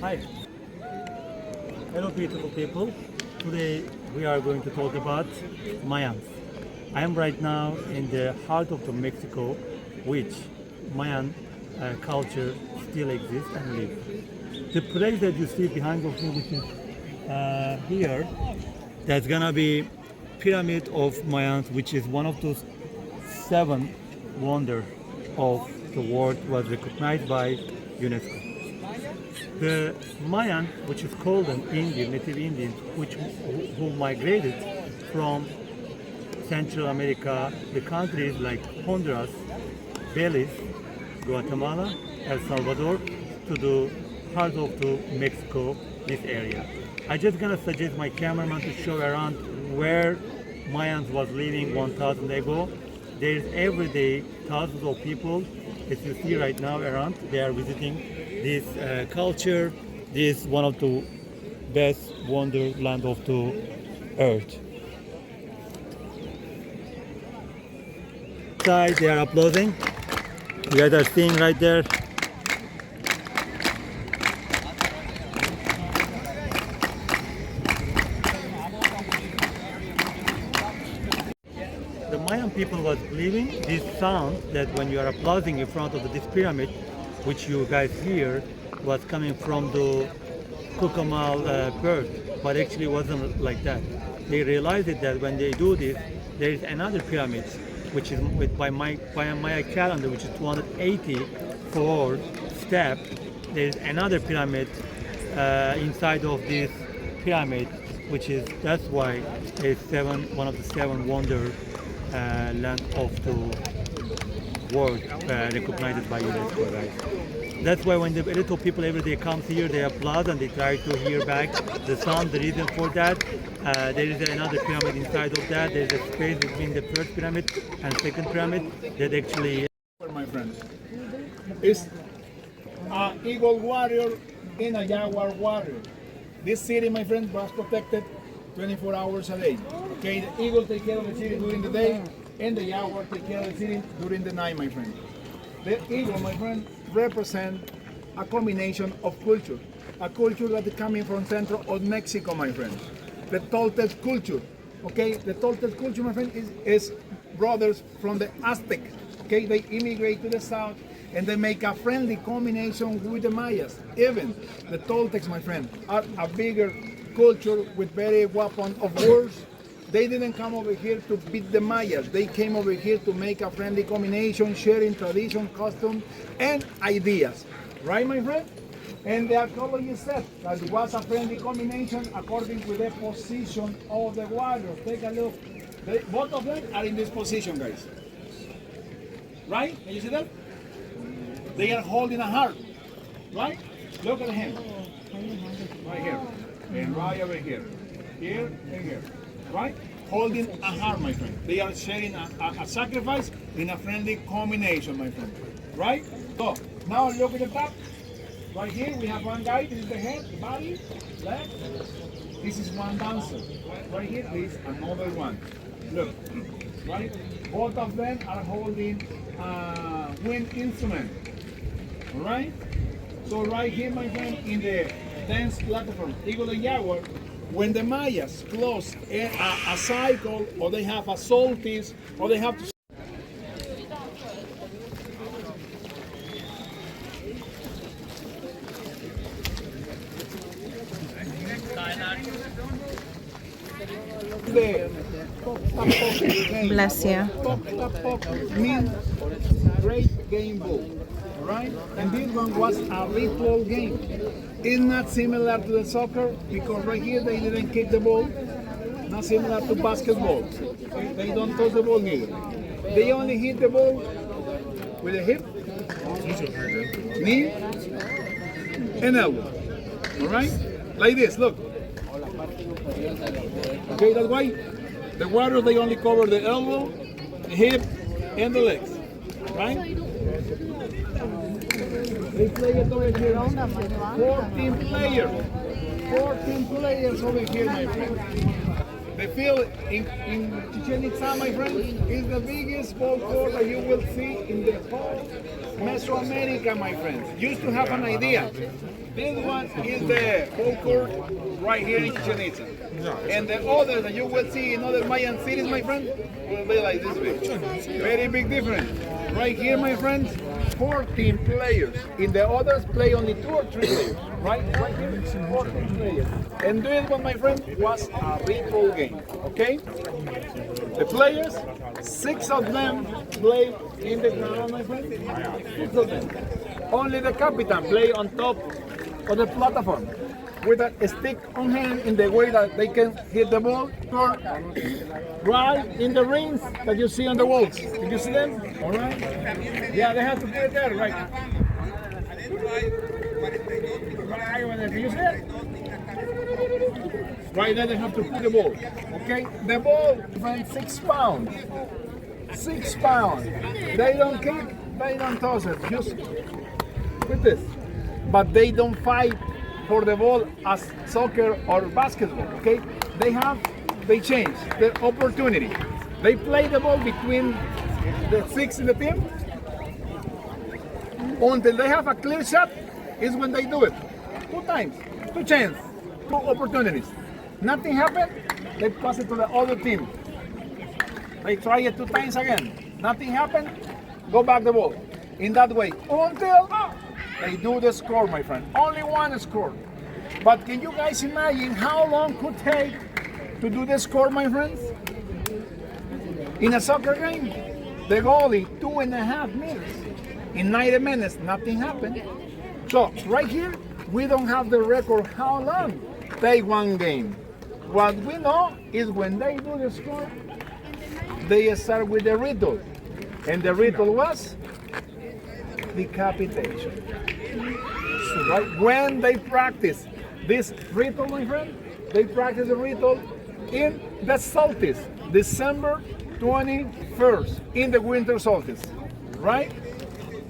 Hi. Hello beautiful people. Today we are going to talk about Mayans. I am right now in the heart of the Mexico, which Mayan culture still exists and lives. The place that you see behind of me, which is here, that's gonna be Pyramid of Mayans, which is one of those 7 wonders of the world, was recognized by UNESCO. The Mayan, which is called an Indian, native Indians, who migrated from Central America, the countries like Honduras, Belize, Guatemala, El Salvador, to the heart of the Mexico, this area. I just gonna suggest my cameraman to show around where Mayans was living 1000 ago. There's every day thousands of people, as you see right now around, they are visiting this culture. This is one of the best wonderland of the earth. Side, they are applauding. You guys are seeing right there. The Mayan people was believing this sound that when you are applauding in front of this pyramid, which you guys hear, was coming from the Kukulkan bird, but actually wasn't like that. They realized that when they do this, there is another pyramid, which is by Maya calendar, which is 284 step. There is another pyramid inside of this pyramid, which is, that's why it's one of the 7 wonder land of the world recognized by UNESCO, guys. That's why when the little people every day come here, they applaud and they try to hear back the sound. The reason for that, there is another pyramid inside of that. There's a space between the first pyramid and second pyramid that actually... My friends, it's an eagle warrior and a jaguar warrior. This city, my friend, was protected 24 hours a day. Okay, the eagle take care of the city during the day, and the jaguar take care of the city during the night, my friend. The eagle, my friend, represent a combination of culture. A culture that is coming from central of Mexico, my friend. The Toltec culture. Okay, the Toltec culture, my friend, is brothers from the Aztec. Okay, they immigrate to the south and they make a friendly combination with the Mayas. Even the Toltecs, my friend, are a bigger culture with very weapon of wars. They didn't come over here to beat the Mayas. They came over here to make a friendly combination, sharing tradition, custom, and ideas. Right, my friend? And the archaeologists said that it was a friendly combination according to the position of the warriors. Take a look. Both of them are in this position, guys. Right? Can you see that? They are holding a heart. Right? Look at him. Right here. And right over here. Here and here. Right? Holding a heart, my friend. They are sharing a sacrifice in a friendly combination, my friend. Right? So, now look at the top. Right here, we have one guy. This is the head, the body, left. This is one dancer. Right here is another one. Look, right? Both of them are holding a wind instrument. All right? So right here, my friend, in the dance platform, Eagle and Jaguar, when the Mayas close a cycle, or they have a solstice, or they have to... Bless you. Means great game bull, right? And this one was a ritual game. It's not similar to the soccer because right here they didn't kick the ball. Not similar to basketball. They don't touch the ball neither. They only hit the ball with a hip, knee, and elbow. All right? Like this, look. Okay, that's why the warriors, they only cover the elbow, the hip, and the legs. Right? They play it over here. 14 players. 14 players over here, my friend. The field in Chichen Itza, my friend, is the biggest ball court that you will see in the whole Mesoamerica, my friends. Used to have an idea. This one is the ball court right here in Chichen Itza. And the other that you will see in other Mayan cities, my friend, will be like this big. Very big difference. Right here, my friends, 14 players. In the others, play only 2 or 3 players. Right here, 14 players. And this one, my friend, was a ritual game. Okay? The players, 6 of them play in the ground, my friend. 6 of them. Only the captain play on top of the platform with a stick on hand in the way that they can hit the ball right in the rings that you see on the walls. Did you see them? All right. Yeah, they have to put it there, right? Can you see it? Right there, they have to put the ball. Okay, the ball weighs 6 pounds. 6 pounds. They don't kick, they don't toss it. Just with this. But they don't fight for the ball as soccer or basketball, okay? They change the opportunity. They play the ball between the 6 in the team until they have a clear shot is when they do it. 2 times, 2 chances, 2 opportunities. Nothing happened, they pass it to the other team. They try it 2 times again. Nothing happened, go back the ball. In that way, until they do the score, my friend. Only one score. But can you guys imagine how long could take to do the score, my friends? In a soccer game, the goalie 2.5 minutes. In 90 minutes, nothing happened. So right here, we don't have the record how long take one game. What we know is when they do the score, they start with the ritual. And the ritual was decapitation. Right? When they practice this ritual, my friend, they practice the ritual in the solstice, December 21st, in the winter solstice. Right?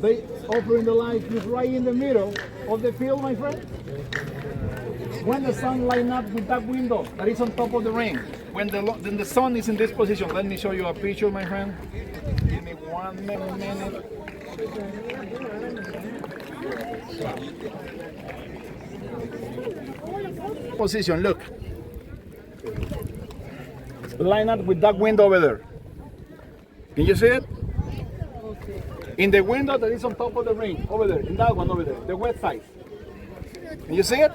They open the light just right in the middle of the field, my friend. When the sun lines up with that window that is on top of the ring, when the sun is in this position, let me show you a picture, my friend. Give me 1 minute. Position, look. Line up with that window over there. Can you see it? In the window that is on top of the ring, over there, in that one over there, the west side. Can you see it?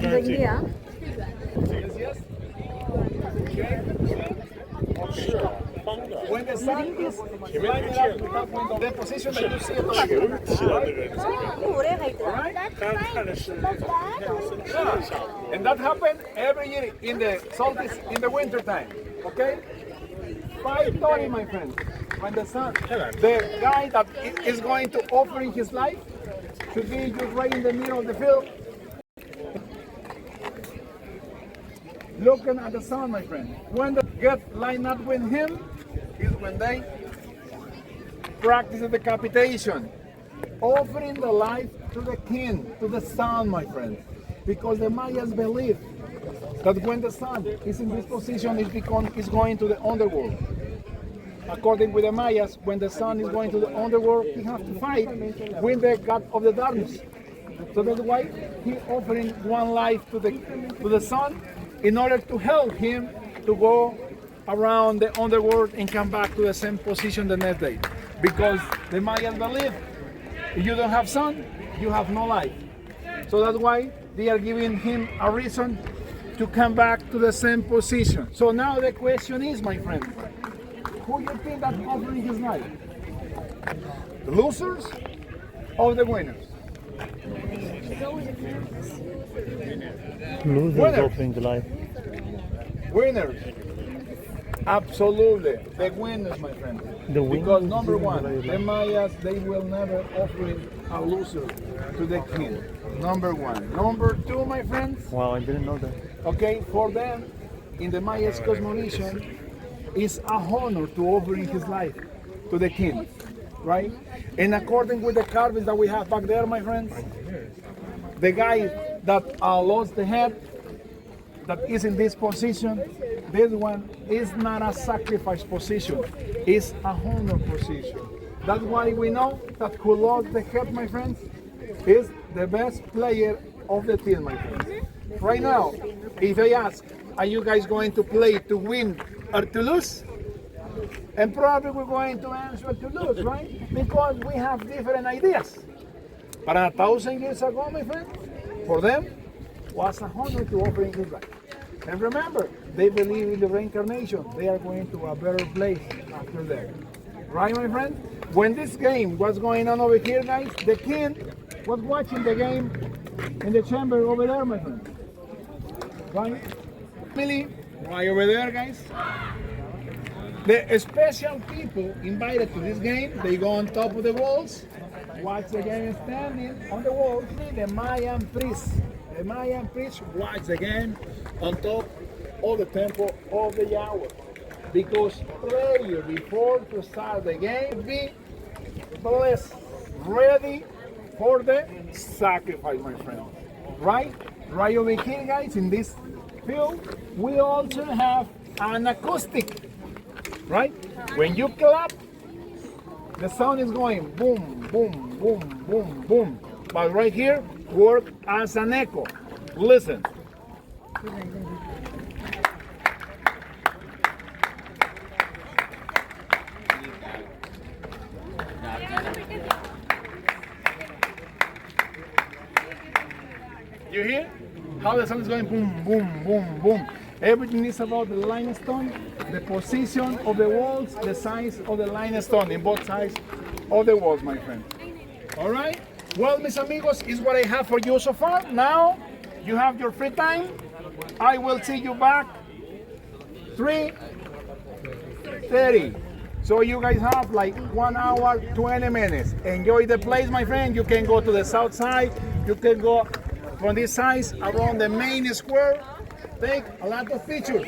Buen día. Yes. Okay. When the sun is lining up with that window, the position that you see it over here. Yeah. And that happened every year in the solstice in the winter time. Okay? 5:30, my friend. When the sun, the guy that is going to offering his life should be just right in the middle of the field, looking at the sun, my friend. When they get lined up with him is when they practice the decapitation, offering the life to the king, to the sun, my friend. Because the Mayans believe that when the sun is in this position, it's going to the underworld. According with the Mayas, when the sun is going to the underworld, he has to fight with the god of the darkness. So that's why he offering one life to the sun in order to help him to go around the underworld and come back to the same position the next day. Because the Mayans believe if you don't have sun, you have no life. So that's why they are giving him a reason to come back to the same position. So now the question is, my friend, who you think that offering his life? The losers or the winners? Losers offering the life. Winners. Absolutely. The winners, my friend. The winners. Because number one, the Mayas, they will never offer a loser to the king. Number one. Number two, my friends. Wow, I didn't know that. Okay, for them, in the Maya's cosmovision, it's a honor to offering his life to the king, right? And according with the carvings that we have back there, my friends, the guy that lost the head that is in this position, this one is not a sacrifice position, it's a honor position. That's why we know that who lost the head, my friends, is the best player of the team, my friends. Right now, if I ask, are you guys going to play to win or to lose? And probably we're going to answer to lose, right? Because we have different ideas. But 1,000 years ago, my friend, for them, was a honor to offer in his life. And remember, they believe in the reincarnation. They are going to a better place after that. Right, my friend? When this game was going on over here, guys, the king was watching the game in the chamber over there, my friend. Right? Family, right over there, guys. The special people invited to this game, they go on top of the walls, watch the game standing on the walls. The Mayan priests. The Mayan priests watch the game on top of the temple of the Yahweh. Because prayer before to start the game be blessed, ready for the sacrifice, my friend. Right? Right over here, guys, in this field, we also have an acoustic. Right? When you clap, the sound is going boom, boom, boom, boom, boom. But right here, work as an echo. Listen. You hear how the sound is going boom, boom, boom, boom. Everything is about the limestone, the position of the walls, the size of the limestone in both sides of the walls, my friend. All right? Well, mis amigos, is what I have for you so far. Now, you have your free time. I will see you back 3:30. So you guys have like 1 hour, 20 minutes. Enjoy the place, my friend. You can go to the south side. You can go from this side around the main square. Take a lot of pictures.